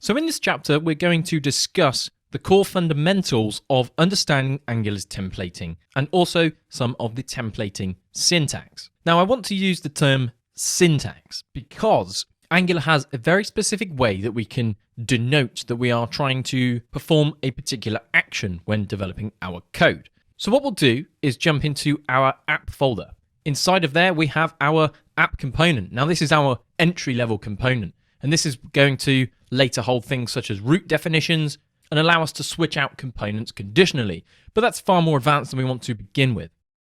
So in this chapter, we're going to discuss the core fundamentals of understanding Angular's templating and also some of the templating syntax. Now, I want to use the term syntax because Angular has a very specific way that we can denote that we are trying to perform a particular action when developing our code. So what we'll do is jump into our app folder. Inside of there, we have our app component. Now, this is our entry-level component, and this is going to later hold things such as root definitions and allow us to switch out components conditionally, but that's far more advanced than we want to begin with.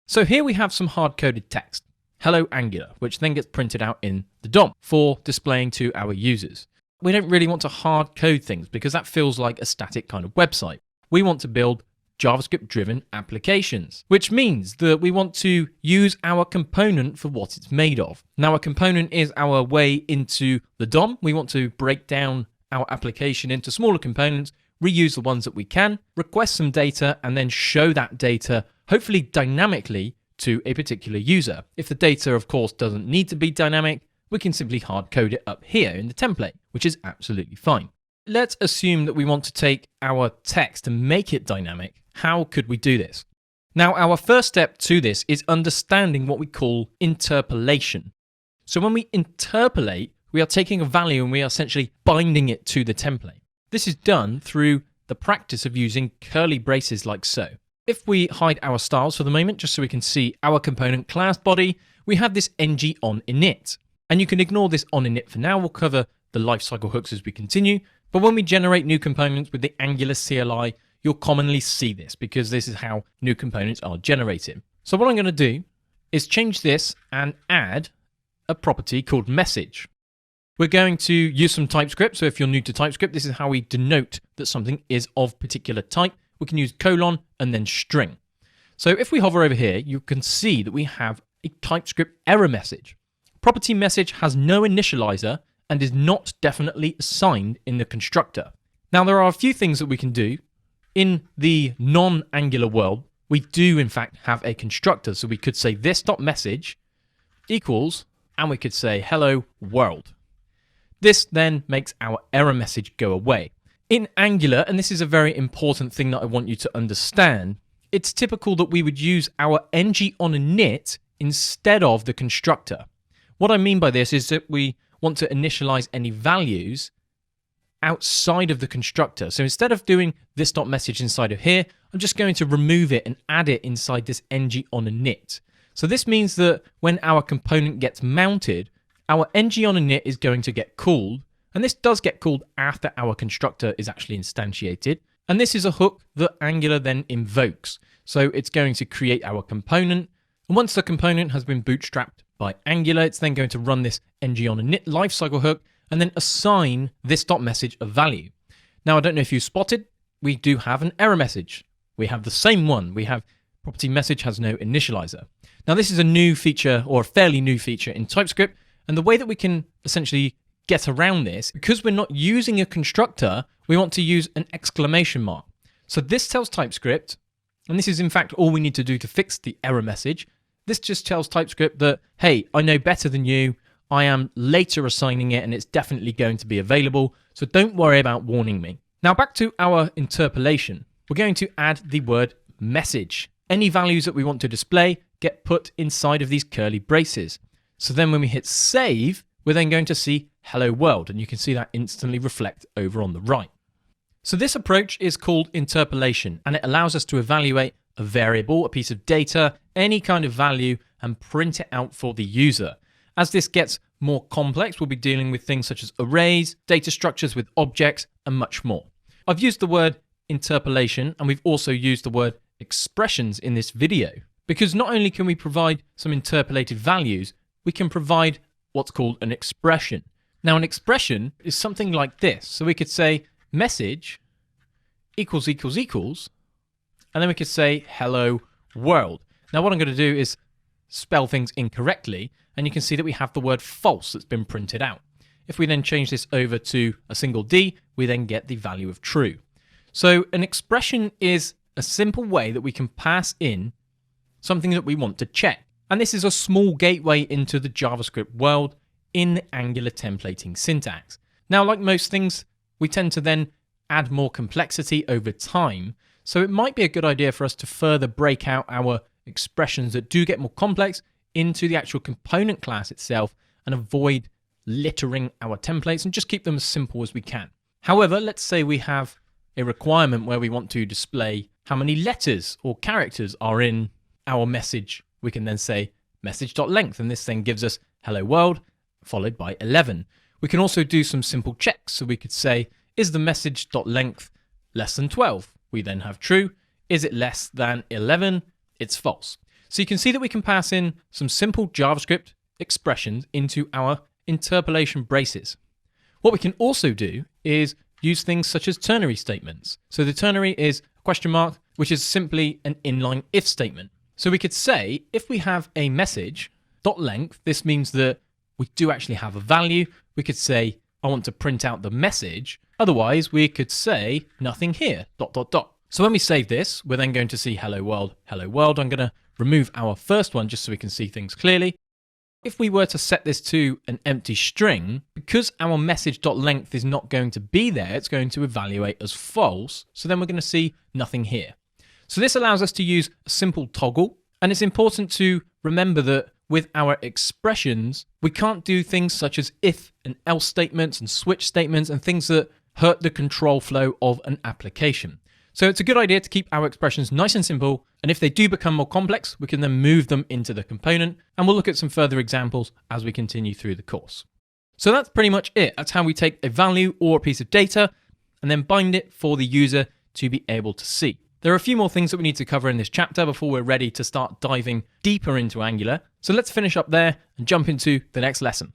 So here we have some hard-coded text, hello Angular, which then gets printed out in the DOM for displaying to our users. We don't really want to hard code things because that feels like a static kind of website. We want to build JavaScript-driven applications, which means that we want to use our component for what it's made of. Now, a component is our way into the DOM. We want to break down our application into smaller components, reuse the ones that we can, request some data, and then show that data, hopefully dynamically, to a particular user. If the data, of course, doesn't need to be dynamic, we can simply hard code it up here in the template, which is absolutely fine. Let's assume that we want to take our text and make it dynamic. How could we do this? Now, our first step to this is understanding what we call interpolation. So when we interpolate, we are taking a value and we are essentially binding it to the template. This is done through the practice of using curly braces like so. If we hide our styles for the moment, just so we can see our component class body, we have this ng on init. And you can ignore this on init for now. We'll cover the lifecycle hooks as we continue. But when we generate new components with the Angular CLI, you'll commonly see this because this is how new components are generated. So what I'm going to do is change this and add a property called message. We're going to use some TypeScript. So if you're new to TypeScript, this is how we denote that something is of particular type. We can use colon and then string. So if we hover over here, you can see that we have a TypeScript error message. Property message has no initializer and is not definitely assigned in the constructor. Now, there are a few things that we can do. In the non-Angular world, we do in fact have a constructor. So we could say this.message equals, and we could say hello world. This then makes our error message go away. In Angular, and this is a very important thing that I want you to understand, it's typical that we would use our ng on init instead of the constructor. What I mean by this is that we want to initialize any values outside of the constructor. So instead of doing this.message inside of here, I'm just going to remove it and add it inside this ng on init. So this means that when our component gets mounted, our ng on init is going to get called, and this does get called after our constructor is actually instantiated. And this is a hook that Angular then invokes. So it's going to create our component. And once the component has been bootstrapped by Angular, it's then going to run this ng on init lifecycle hook and then assign this.message a value. Now, I don't know if you spotted, we do have an error message. We have the same one. We have property message has no initializer. Now, this is a new feature or a fairly new feature in TypeScript. And the way that we can essentially get around this, because we're not using a constructor, we want to use an exclamation mark. So this tells TypeScript, and this is in fact all we need to do to fix the error message. This just tells TypeScript that, hey, I know better than you. I am later assigning it and it's definitely going to be available. So don't worry about warning me. Now back to our interpolation. We're going to add the word message. Any values that we want to display get put inside of these curly braces. So then when we hit save, we're then going to see hello world, and you can see that instantly reflect over on the right. So this approach is called interpolation, and it allows us to evaluate a variable, a piece of data, any kind of value, and print it out for the user. As this gets more complex, we'll be dealing with things such as arrays, data structures with objects, and much more. I've used the word interpolation, and we've also used the word expressions in this video, because not only can we provide some interpolated values, we can provide what's called an expression. Now, an expression is something like this. So we could say message equals equals equals, and then we could say hello world. Now, what I'm going to do is spell things incorrectly, and you can see that we have the word false that's been printed out. If we then change this over to a single D, we then get the value of true. So an expression is a simple way that we can pass in something that we want to check. And this is a small gateway into the JavaScript world in the Angular templating syntax. Now, like most things, we tend to then add more complexity over time. So it might be a good idea for us to further break out our expressions that do get more complex into the actual component class itself and avoid littering our templates and just keep them as simple as we can. However, let's say we have a requirement where we want to display how many letters or characters are in our message. We can then say message.length, and this then gives us hello world followed by 11. We can also do some simple checks. So we could say, is the message.length less than 12? We then have true. Is it less than 11? It's false. So you can see that we can pass in some simple JavaScript expressions into our interpolation braces. What we can also do is use things such as ternary statements. So the ternary is a question mark, which is simply an inline if statement. So we could say, if we have a message.length, this means that we do actually have a value. We could say, I want to print out the message. Otherwise, we could say nothing here, ... So when we save this, we're then going to see hello world, hello world. I'm going to remove our first one just so we can see things clearly. If we were to set this to an empty string, because our message.length is not going to be there, it's going to evaluate as false. So then we're going to see nothing here. So this allows us to use a simple toggle. And it's important to remember that with our expressions, we can't do things such as if and else statements and switch statements and things that hurt the control flow of an application. So it's a good idea to keep our expressions nice and simple, and if they do become more complex, we can then move them into the component, and we'll look at some further examples as we continue through the course. So that's pretty much it. That's how we take a value or a piece of data and then bind it for the user to be able to see. There are a few more things that we need to cover in this chapter before we're ready to start diving deeper into Angular. So let's finish up there and jump into the next lesson.